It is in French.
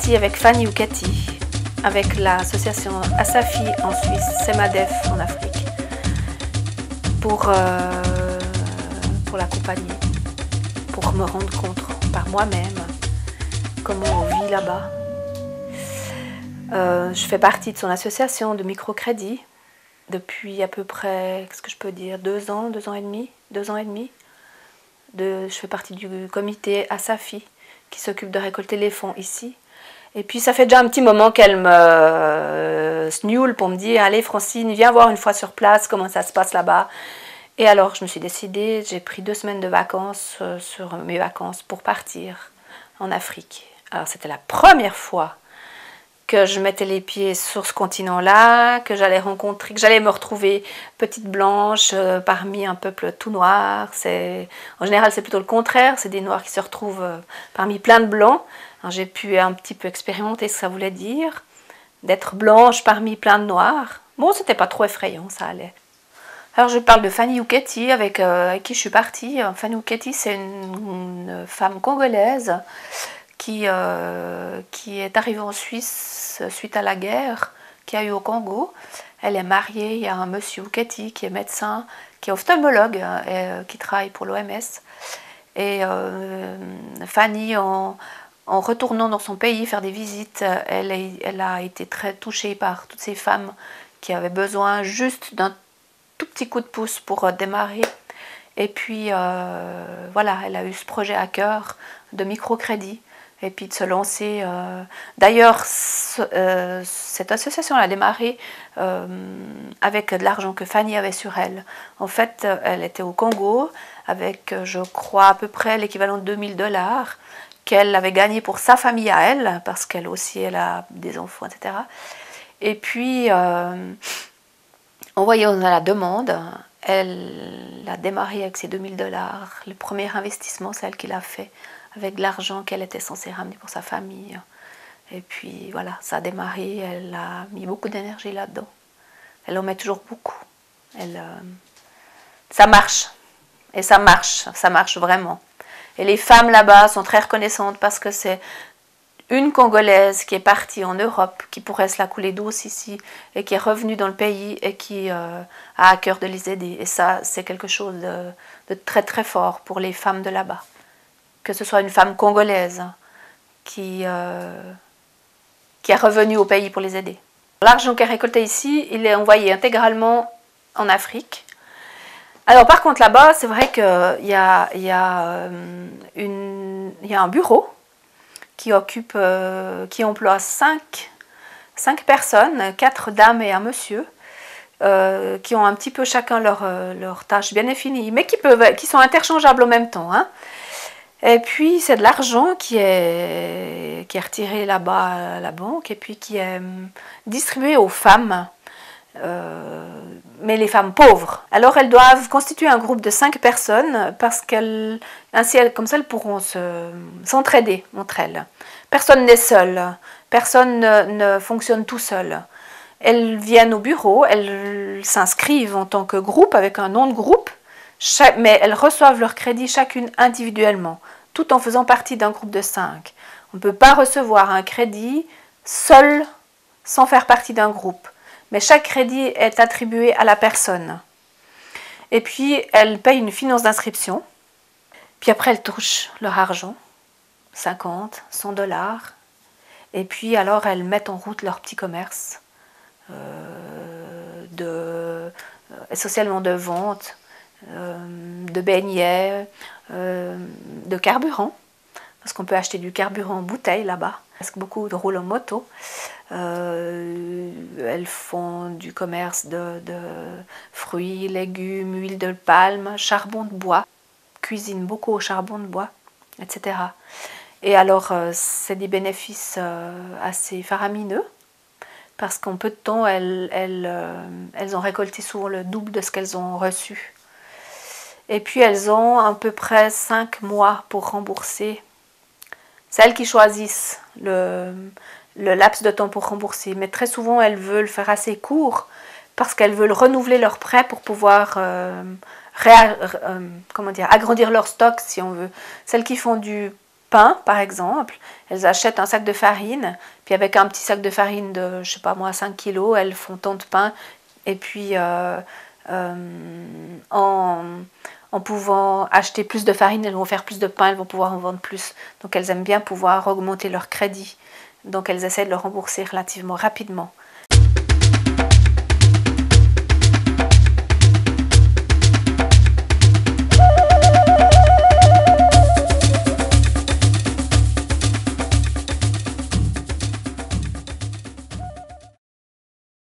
partie avec Fanny Oukati, avec l'association Asafi en Suisse, Semadef en Afrique, pour l'accompagner, pour me rendre compte par moi-même comment on vit là-bas. Je fais partie de son association de microcrédit depuis à peu près, qu'est-ce que je peux dire, 2 ans, 2 ans et demi. Je fais partie du comité Asafi qui s'occupe de récolter les fonds ici. Et puis ça fait déjà un petit moment qu'elle me snioule pour me dire « Allez Francine, viens voir une fois sur place comment ça se passe là-bas ». Et alors je me suis décidée, j'ai pris 2 semaines de vacances sur mes vacances pour partir en Afrique. Alors c'était la première fois que je mettais les pieds sur ce continent-là, que j'allais rencontrer, que j'allais me retrouver petite blanche parmi un peuple tout noir. En général, c'est plutôt le contraire, c'est des noirs qui se retrouvent parmi plein de blancs. J'ai pu un petit peu expérimenter ce que ça voulait dire, d'être blanche parmi plein de noirs. Bon, c'était pas trop effrayant, ça allait. Alors je parle de Fanny Oukati avec qui je suis partie. Fanny Oukati, c'est une femme congolaise qui est arrivée en Suisse suite à la guerre qu'il y a eu au Congo. Elle est mariée, il y a un monsieur Oukati qui est médecin, qui est ophtalmologue, qui travaille pour l'OMS. Et Fanny, en retournant dans son pays faire des visites, elle a été très touchée par toutes ces femmes qui avaient besoin juste d'un tout petit coup de pouce pour démarrer. Et puis voilà, elle a eu ce projet à cœur de microcrédit. Et puis de se lancer. D'ailleurs, cette association a démarré avec de l'argent que Fanny avait sur elle. En fait, elle était au Congo avec, je crois, à peu près l'équivalent de 2000 $, qu'elle avait gagné pour sa famille à elle, parce qu'elle aussi, elle a des enfants, etc. Et puis, en voyant la demande, elle a démarré avec ses 2000 $. Le premier investissement, c'est elle qui l'a fait, avec de l'argent qu'elle était censée ramener pour sa famille. Et puis voilà, ça a démarré, elle a mis beaucoup d'énergie là-dedans. Elle en met toujours beaucoup. Ça marche. Et ça marche vraiment. Et les femmes là-bas sont très reconnaissantes parce que c'est une Congolaise qui est partie en Europe, qui pourrait se la couler douce ici, et qui est revenue dans le pays et qui a à cœur de les aider. Et ça, c'est quelque chose de très très fort pour les femmes de là-bas. Que ce soit une femme congolaise qui est revenue au pays pour les aider. L'argent qui est récolté ici, il est envoyé intégralement en Afrique. Alors par contre là-bas, c'est vrai qu'il y a un bureau qui emploie 5 personnes, 4 dames et un monsieur, qui ont un petit peu chacun leur tâche bien définie, mais qui sont interchangeables en même temps, hein. Et puis c'est de l'argent qui est retiré là-bas à la banque et puis qui est distribué aux femmes, mais les femmes pauvres. Alors elles doivent constituer un groupe de 5 personnes parce comme ça elles pourront s'entraider entre elles. Personne n'est seul, personne ne fonctionne tout seul. Elles viennent au bureau, elles s'inscrivent en tant que groupe avec un nom de groupe. Mais elles reçoivent leur crédit chacune individuellement, tout en faisant partie d'un groupe de 5. On ne peut pas recevoir un crédit seul sans faire partie d'un groupe. Mais chaque crédit est attribué à la personne. Et puis, elles payent une finance d'inscription. Puis après, elles touchent leur argent, 50, 100 $. Et puis, alors, elles mettent en route leur petit commerce, essentiellement de vente, de beignets, de carburant, parce qu'on peut acheter du carburant en bouteille là-bas, parce que beaucoup roulent en moto. Elles font du commerce de fruits, légumes, huile de palme, charbon de bois, cuisinent beaucoup au charbon de bois, etc. Et alors, c'est des bénéfices assez faramineux, parce qu'en peu de temps, elles ont récolté souvent le double de ce qu'elles ont reçu. Et puis elles ont à peu près 5 mois pour rembourser. C'est elles qui choisissent le laps de temps pour rembourser. Mais très souvent, elles veulent faire assez court parce qu'elles veulent renouveler leur prêt pour pouvoir agrandir leur stock, si on veut. Celles qui font du pain, par exemple. Elles achètent un sac de farine, puis avec un petit sac de farine de, je sais pas moi, 5 kilos, elles font tant de pain. Et puis, en pouvant acheter plus de farine, elles vont faire plus de pain, elles vont pouvoir en vendre plus. Donc, elles aiment bien pouvoir augmenter leur crédit. Donc, elles essaient de le rembourser relativement rapidement.